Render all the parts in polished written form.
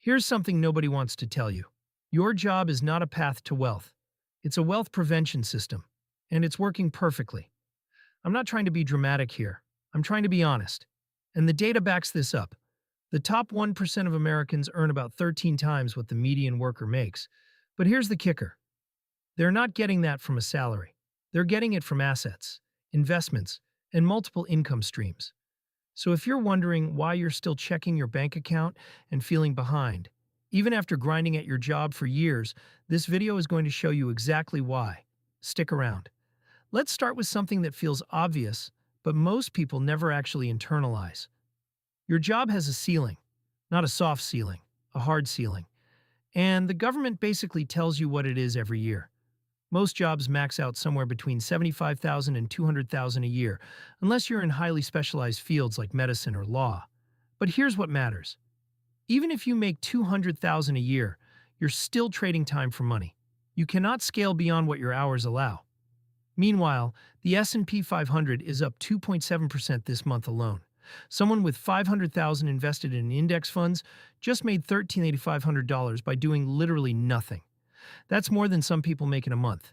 Here's something nobody wants to tell you. Your job is not a path to wealth. It's a wealth prevention system, and it's working perfectly. I'm not trying to be dramatic here. I'm trying to be honest. And the data backs this up. The top 1% of Americans earn about 13 times what the median worker makes. But here's the kicker. They're not getting that from a salary. They're getting it from assets, investments, and multiple income streams. So if you're wondering why you're still checking your bank account and feeling behind, even after grinding at your job for years, this video is going to show you exactly why. Stick around. Let's start with something that feels obvious, but most people never actually internalize. Your job has a ceiling, not a soft ceiling, a hard ceiling. And the government basically tells you what it is every year. Most jobs max out somewhere between $75,000 and $200,000 a year, unless you're in highly specialized fields like medicine or law. But here's what matters. Even if you make $200,000 a year, you're still trading time for money. You cannot scale beyond what your hours allow. Meanwhile, the S&P 500 is up 2.7% this month alone. Someone with $500,000 invested in index funds just made $13,500 by doing literally nothing. That's more than some people make in a month.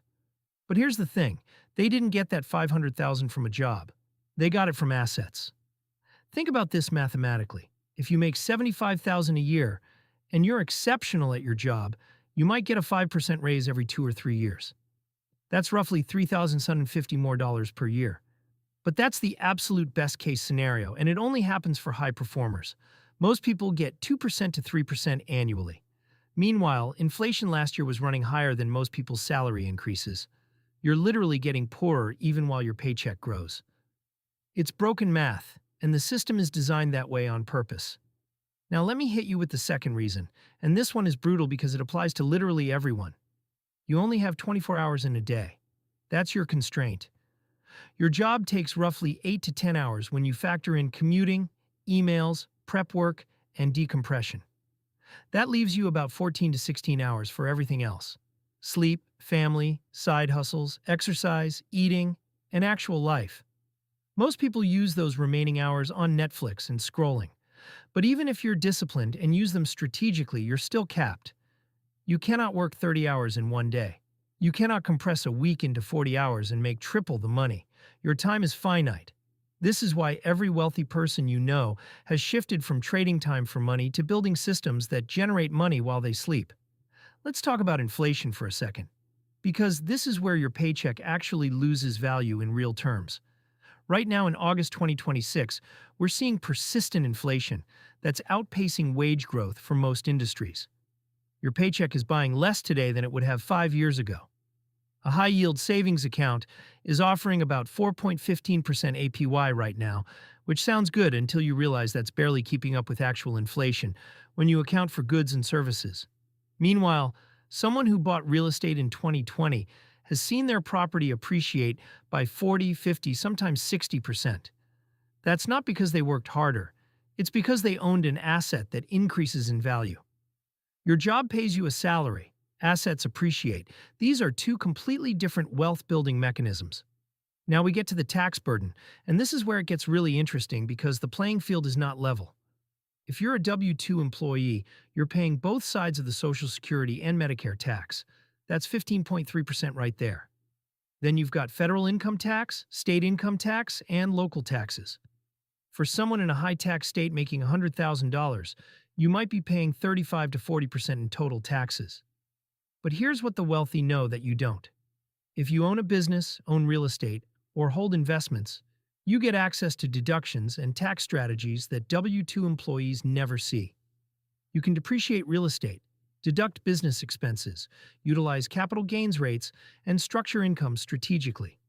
But here's the thing, they didn't get that $500,000 from a job. They got it from assets. Think about this mathematically. If you make $75,000 a year and you're exceptional at your job, you might get a 5% raise every 2 or 3 years. That's roughly $3,750 more dollars per year. But that's the absolute best case scenario, and it only happens for high performers. Most people get 2% to 3% annually. Meanwhile, inflation last year was running higher than most people's salary increases. You're literally getting poorer even while your paycheck grows. It's broken math, and the system is designed that way on purpose. Now let me hit you with the second reason, and this one is brutal because it applies to literally everyone. You only have 24 hours in a day. That's your constraint. Your job takes roughly 8 to 10 hours when you factor in commuting, emails, prep work, and decompression. That leaves you about 14 to 16 hours for everything else. Sleep, family, side hustles, exercise, eating, and actual life. Most people use those remaining hours on Netflix and scrolling. But even if you're disciplined and use them strategically, you're still capped. You cannot work 30 hours in one day. You cannot compress a week into 40 hours and make triple the money. Your time is finite. This is why every wealthy person you know has shifted from trading time for money to building systems that generate money while they sleep. Let's talk about inflation for a second, because this is where your paycheck actually loses value in real terms. Right now in August 2026, we're seeing persistent inflation that's outpacing wage growth for most industries. Your paycheck is buying less today than it would have 5 years ago. A high-yield savings account is offering about 4.15% APY right now, which sounds good until you realize that's barely keeping up with actual inflation when you account for goods and services. Meanwhile, someone who bought real estate in 2020 has seen their property appreciate by 40, 50, sometimes 60%. That's not because they worked harder. It's because they owned an asset that increases in value. Your job pays you a salary. Assets appreciate. These are two completely different wealth-building mechanisms. Now we get to the tax burden, and this is where it gets really interesting because the playing field is not level. If you're a W-2 employee, you're paying both sides of the Social Security and Medicare tax. That's 15.3% right there. Then you've got federal income tax, state income tax, and local taxes. For someone in a high-tax state making $100,000, you might be paying 35 to 40% in total taxes. But here's what the wealthy know that you don't. If you own a business, own real estate, or hold investments, you get access to deductions and tax strategies that W-2 employees never see. You can depreciate real estate, deduct business expenses, utilize capital gains rates, and structure income strategically.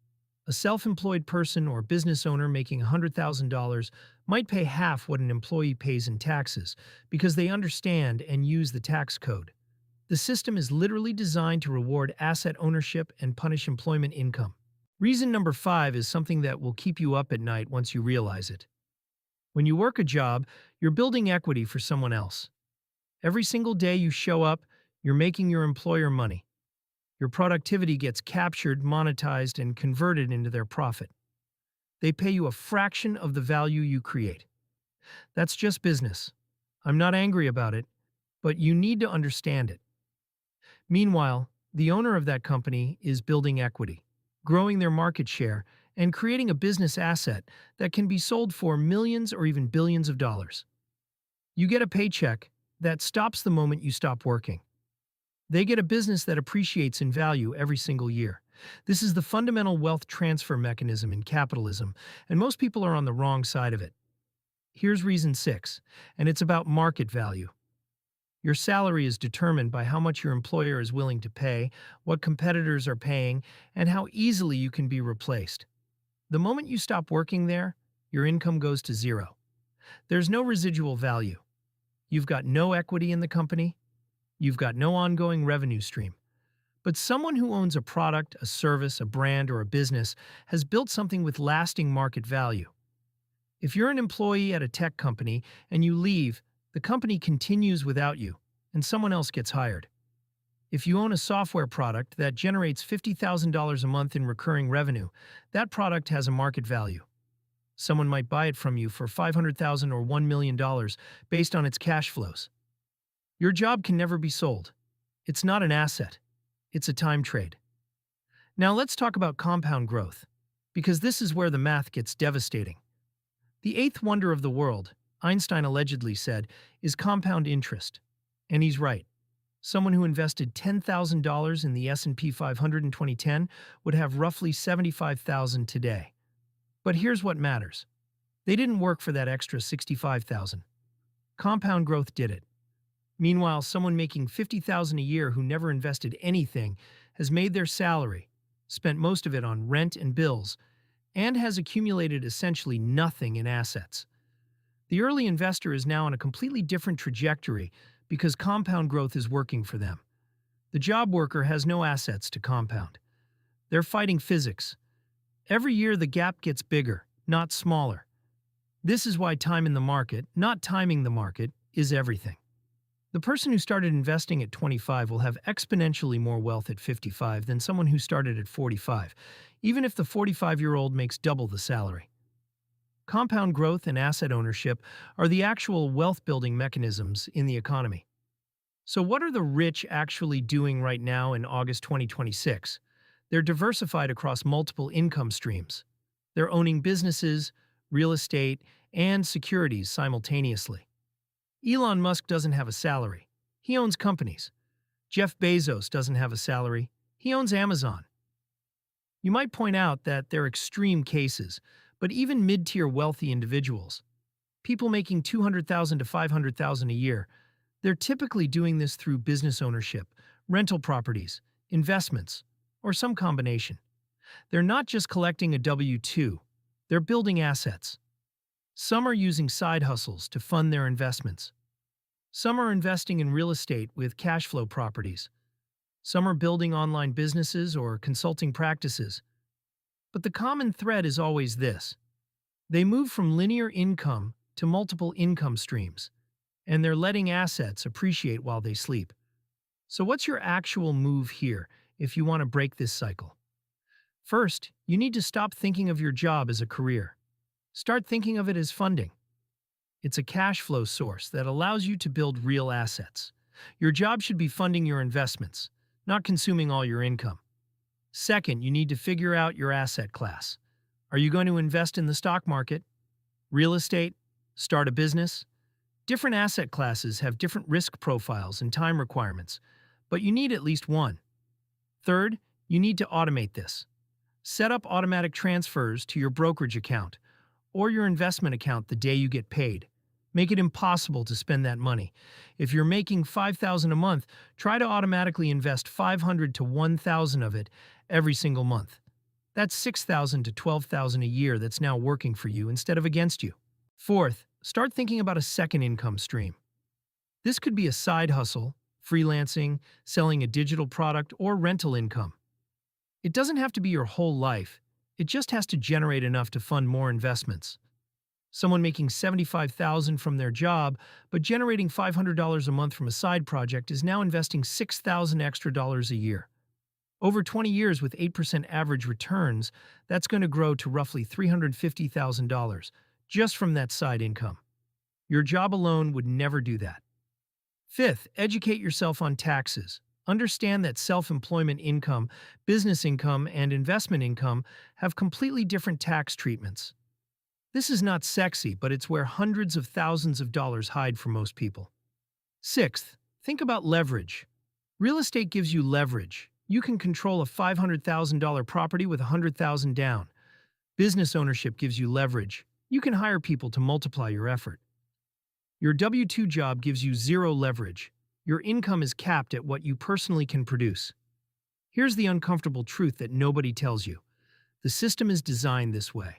A self-employed person or business owner making $100,000 might pay half what an employee pays in taxes because they understand and use the tax code. The system is literally designed to reward asset ownership and punish employment income. Reason number 5 is something that will keep you up at night once you realize it. When you work a job, you're building equity for someone else. Every single day you show up, you're making your employer money. Your productivity gets captured, monetized, and converted into their profit. They pay you a fraction of the value you create. That's just business. I'm not angry about it, but you need to understand it. Meanwhile, the owner of that company is building equity, growing their market share, and creating a business asset that can be sold for millions or even billions of dollars. You get a paycheck that stops the moment you stop working. They get a business that appreciates in value every single year. This is the fundamental wealth transfer mechanism in capitalism, and most people are on the wrong side of it. Here's reason 6, and it's about market value. Your salary is determined by how much your employer is willing to pay, what competitors are paying, and how easily you can be replaced. The moment you stop working there, your income goes to zero. There's no residual value. You've got no equity in the company. You've got no ongoing revenue stream. But someone who owns a product, a service, a brand, or a business has built something with lasting market value. If you're an employee at a tech company and you leave, the company continues without you, and someone else gets hired. If you own a software product that generates $50,000 a month in recurring revenue, that product has a market value. Someone might buy it from you for $500,000 or $1 million based on its cash flows. Your job can never be sold. It's not an asset. It's a time trade. Now let's talk about compound growth, because this is where the math gets devastating. The eighth wonder of the world, Einstein allegedly said, is compound interest. And he's right. Someone who invested $10,000 in the S&P 500 in 2010 would have roughly $75,000 today. But here's what matters. They didn't work for that extra $65,000. Compound growth did it. Meanwhile, someone making $50,000 a year who never invested anything has made their salary, spent most of it on rent and bills, and has accumulated essentially nothing in assets. The early investor is now on a completely different trajectory because compound growth is working for them. The job worker has no assets to compound. They're fighting physics. Every year the gap gets bigger, not smaller. This is why time in the market, not timing the market, is everything. The person who started investing at 25 will have exponentially more wealth at 55 than someone who started at 45, even if the 45-year-old makes double the salary. Compound growth and asset ownership are the actual wealth-building mechanisms in the economy. So what are the rich actually doing right now in August 2026? They're diversified across multiple income streams. They're owning businesses, real estate, and securities simultaneously. Elon Musk doesn't have a salary. He owns companies. Jeff Bezos doesn't have a salary. He owns Amazon. You might point out that they're extreme cases, but even mid-tier wealthy individuals, people making $200,000 to $500,000 a year, they're typically doing this through business ownership, rental properties, investments, or some combination. They're not just collecting a W-2, they're building assets. Some are using side hustles to fund their investments. Some are investing in real estate with cash flow properties. Some are building online businesses or consulting practices. But the common thread is always this. They move from linear income to multiple income streams, and they're letting assets appreciate while they sleep. So what's your actual move here if you want to break this cycle? First, you need to stop thinking of your job as a career. Start thinking of it as funding. It's a cash flow source that allows you to build real assets. Your job should be funding your investments, not consuming all your income. Second, you need to figure out your asset class. Are you going to invest in the stock market, real estate, start a business? Different asset classes have different risk profiles and time requirements, but you need at least one. Third, you need to automate this. Set up automatic transfers to your brokerage account or your investment account the day you get paid. Make it impossible to spend that money. If you're making $5,000 a month, try to automatically invest $500 to $1,000 of it every single month. That's $6,000 to $12,000 a year that's now working for you instead of against you. Fourth, start thinking about a second income stream. This could be a side hustle, freelancing, selling a digital product, or rental income. It doesn't have to be your whole life. It just has to generate enough to fund more investments. Someone making $75,000 from their job, but generating $500 a month from a side project is now investing $6,000 extra dollars a year. Over 20 years with 8% average returns, that's going to grow to roughly $350,000 just from that side income. Your job alone would never do that. Fifth, educate yourself on taxes. Understand that self-employment income, business income, and investment income have completely different tax treatments. This is not sexy, but it's where hundreds of thousands of dollars hide for most people. Sixth, think about leverage. Real estate gives you leverage. You can control a $500,000 property with $100,000 down. Business ownership gives you leverage. You can hire people to multiply your effort. Your W-2 job gives you zero leverage. Your income is capped at what you personally can produce. Here's the uncomfortable truth that nobody tells you. The system is designed this way.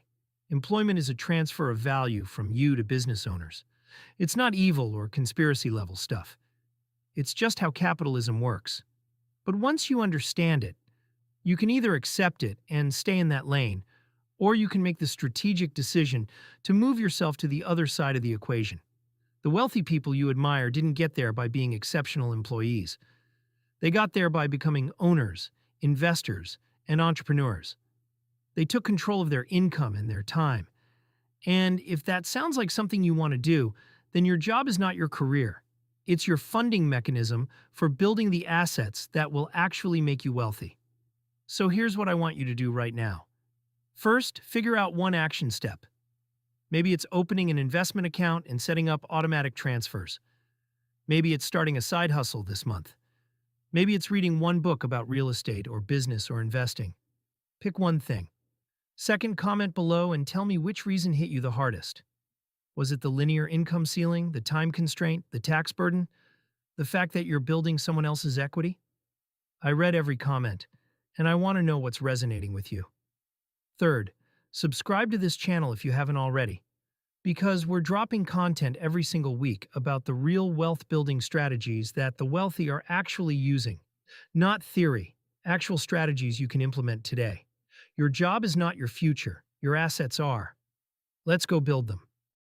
Employment is a transfer of value from you to business owners. It's not evil or conspiracy-level stuff. It's just how capitalism works. But once you understand it, you can either accept it and stay in that lane, or you can make the strategic decision to move yourself to the other side of the equation. The wealthy people you admire didn't get there by being exceptional employees. They got there by becoming owners, investors, and entrepreneurs. They took control of their income and their time. And if that sounds like something you want to do, then your job is not your career. It's your funding mechanism for building the assets that will actually make you wealthy. So here's what I want you to do right now. First, figure out one action step. Maybe it's opening an investment account and setting up automatic transfers. Maybe it's starting a side hustle this month. Maybe it's reading one book about real estate or business or investing. Pick one thing. Second, comment below and tell me which reason hit you the hardest. Was it the linear income ceiling, the time constraint, the tax burden, the fact that you're building someone else's equity? I read every comment, and I want to know what's resonating with you. Third, subscribe to this channel if you haven't already, because we're dropping content every single week about the real wealth-building strategies that the wealthy are actually using. Not theory, actual strategies you can implement today. Your job is not your future, your assets are. Let's go build them.